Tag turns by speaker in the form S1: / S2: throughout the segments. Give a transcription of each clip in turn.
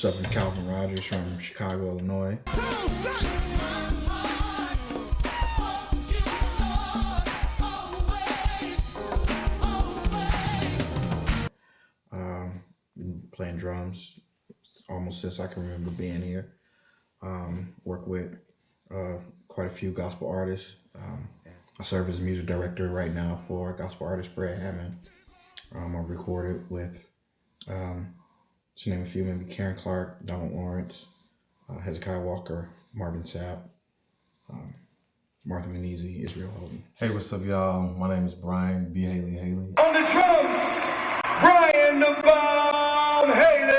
S1: What's up, I'm Calvin Rodgers from Chicago, Illinois. Been playing drums almost since I can remember being here. Work with quite a few gospel artists. I serve as music director right now for gospel artist Fred Hammond. I've recorded with, to name a few, maybe Karen Clark, Donald Lawrence, Hezekiah Walker, Marvin Sapp, Martha Menezes, Israel Houghton.
S2: Hey, what's up, y'all? My name is Brian B. Haley.
S3: On the drums, Brian the Bomb Haley.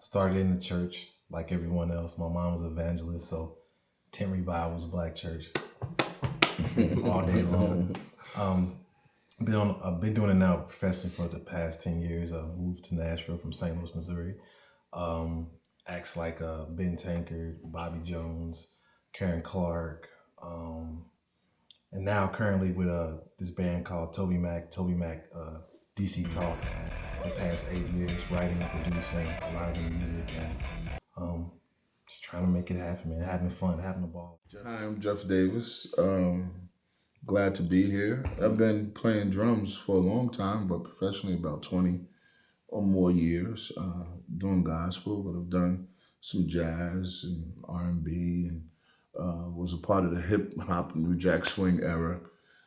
S2: Started in the church like everyone else. My mom was an evangelist, so tent revival was a black church all day long. I've been doing it now professionally for the past 10 years. I moved to Nashville from St. Louis, Missouri. Acts like Ben Tankard, Bobby Jones, Karen Clark, and now currently with this band called Toby Mac DC Talk for the past 8 years, writing and producing a lot of the music and just trying to make it happen, man. Having fun, having a ball.
S4: Hi, I'm Jeff Davis. Glad to be here. I've been playing drums for a long time, but professionally about 20 or more years, doing gospel, but I've done some jazz and R&B and was a part of the hip hop and New Jack Swing era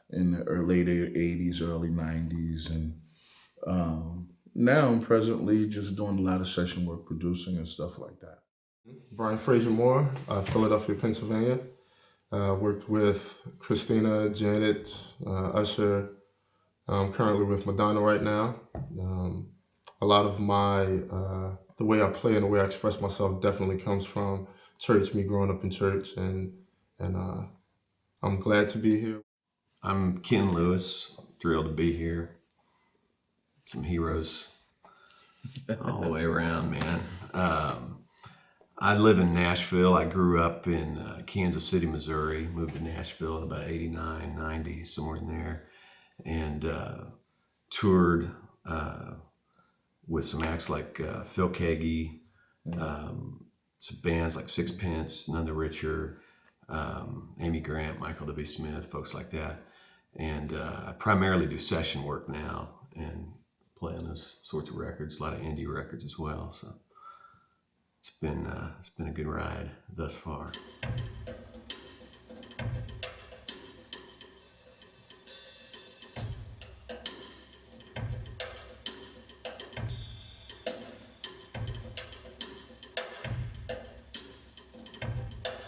S4: in the late 80s, early 90s. And now I'm presently just doing a lot of session work, producing and stuff like that.
S5: Brian Fraiser-Moore, Philadelphia, Pennsylvania. Worked with Christina, Janet, Usher. I'm currently with Madonna right now. A lot of my, the way I play and the way I express myself definitely comes from church, me growing up in church, and I'm glad to be here.
S6: I'm Ken Lewis, thrilled to be here. Some heroes all the way around, man. I live in Nashville. I grew up in Kansas City, Missouri, moved to Nashville in about 89, 90, somewhere in there, and toured with some acts like Phil Keaggy, some bands like Sixpence, None the Richer, Amy Grant, Michael W. Smith, folks like that. And I primarily do session work now and play on those sorts of records, a lot of indie records as well. So it's been a good ride thus far.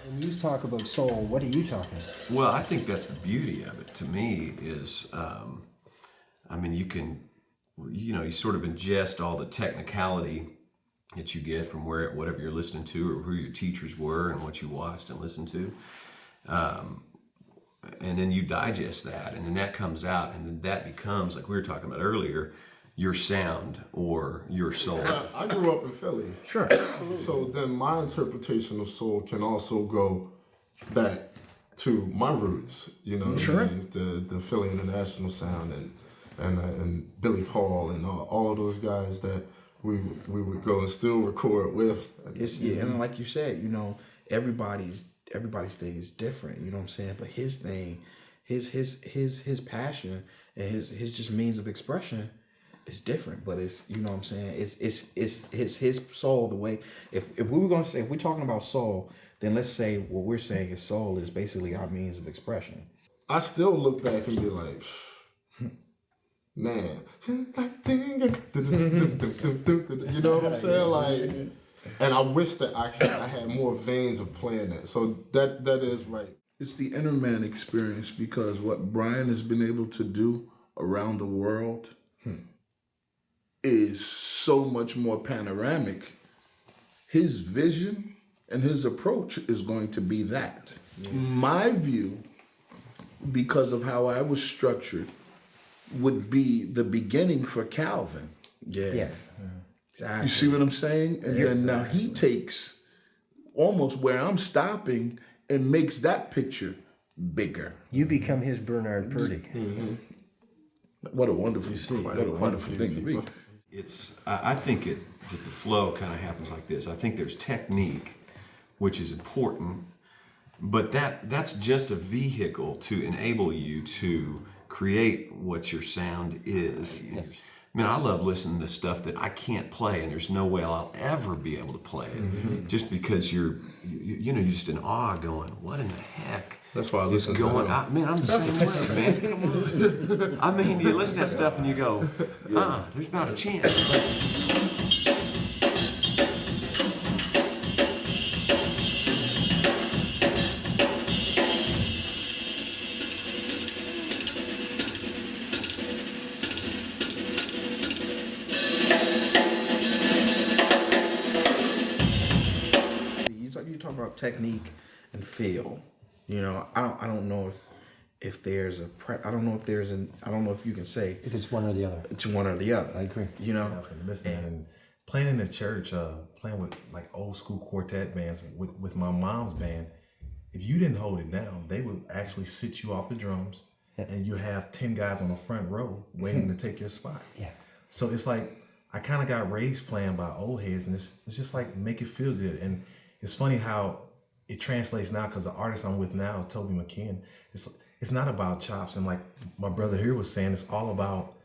S7: When you talk about soul, what are you talking about?
S6: Well, I think that's the beauty of it to me is, I mean, you sort of ingest all the technicality that you get from whatever you're listening to or who your teachers were and what you watched and listened to. And then you digest that and then that comes out and then that becomes, like we were talking about earlier, your sound or your soul.
S5: I grew up in Philly.
S7: Sure.
S5: So then my interpretation of soul can also go back to my roots, you know what I mean? The Philly International sound and Billy Paul and all of those guys that we would go and still record with.
S1: And like you said, everybody's thing is different. You know what I'm saying? But his thing, his passion and his just means of expression is different. But it's what I'm saying. It's his soul. The way if we were gonna say if we're talking about soul, then let's say what we're saying is soul is basically our means of expression.
S5: I still look back and be like, man, you know what I'm saying? Like, and I wish that I had more veins of playing that. So that is right.
S4: It's the inner man experience because what Brian has been able to do around the world is so much more panoramic. His vision and his approach is going to be that. Yeah. My view, because of how I was structured, would be the beginning for Calvin.
S1: Yeah.
S7: Yes.
S1: Exactly.
S4: You see what I'm saying? And then now he takes almost where I'm stopping and makes that picture bigger.
S7: You become his Bernard Purdy.
S4: What a wonderful thing to be.
S6: I think that the flow kind of happens like this. I think there's technique, which is important, but that's just a vehicle to enable you to create what your sound is. Yes. Man, I love listening to stuff that I can't play, and there's no way I'll ever be able to play it, just because you're just in awe, going, "What in the heck?"
S5: That's why I listen to
S6: going.
S5: him.
S6: Man, I'm the same way, man. Come on. I mean, you listen to that stuff and you go, there's not a chance.
S1: You talk about technique and feel. You know, I don't know if there's I don't know if you can say
S7: If it's one or the other.
S1: it's one or the other.
S7: I agree.
S1: You know,
S2: Listening and playing in the church, playing with like old school quartet bands, with my mom's band. If you didn't hold it down, they would actually sit you off the drums, and you have 10 guys on the front row waiting to take your spot.
S7: Yeah.
S2: So it's like I kind of got raised playing by old heads, and it's just like make it feel good. And it's funny how it translates now, because the artist I'm with now, Toby McKeon, it's not about chops, and like my brother here was saying, it's all about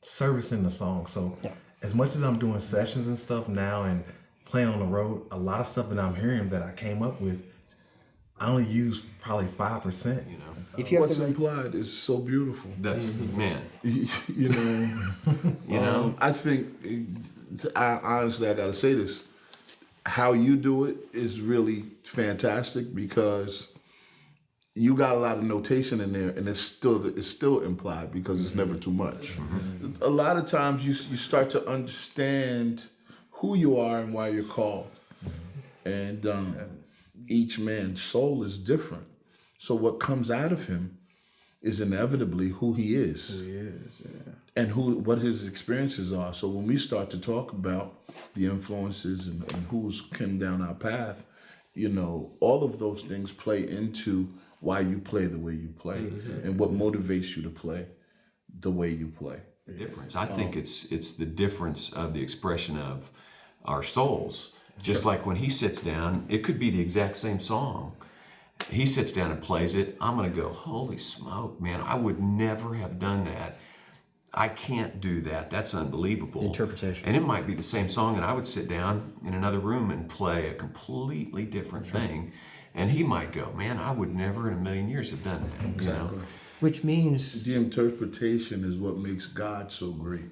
S2: servicing the song. So as much as I'm doing sessions and stuff now and playing on the road, a lot of stuff that I'm hearing that I came up with, I only use probably 5%. You know,
S7: If you have
S4: What's
S7: to,
S4: implied is so beautiful.
S6: That's man.
S4: You know, I think, honestly, I gotta say this. How you do it is really fantastic, because you got a lot of notation in there, and it's still implied, because it's never too much. A lot of times you start to understand who you are and why you're called, and each man's soul is different. So what comes out of him is inevitably who he is. And what his experiences are. So when we start to talk about the influences and who's come down our path, you know, all of those things play into why you play the way you play, and what motivates you to play the way you play.
S6: The difference. I think it's the difference of the expression of our souls. Just like when he sits down, it could be the exact same song. He sits down and plays it. I'm going to go, holy smoke, man, I would never have done that. I can't do that. That's unbelievable.
S7: Interpretation.
S6: And it might be the same song, and I would sit down in another room and play a completely different thing. And he might go, man, I would never in a million years have done that.
S4: Exactly.
S6: You know?
S7: which means,
S4: The interpretation is what makes God so great.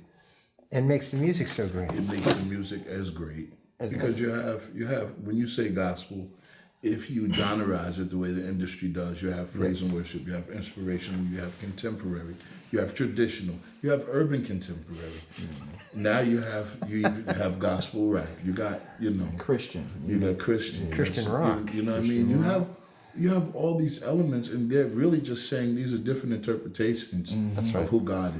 S7: and makes the music so great.
S4: It makes the music as great. Because you have when you say gospel, if you genreize it the way the industry does, you have praise and worship, you have inspirational, you have contemporary, you have traditional, you have urban contemporary. Now you even have gospel rap. You got,
S1: Christian.
S4: you got Christian.
S7: Christian rock.
S4: You know what I mean? You have all these elements, and they're really just saying these are different interpretations of who God is.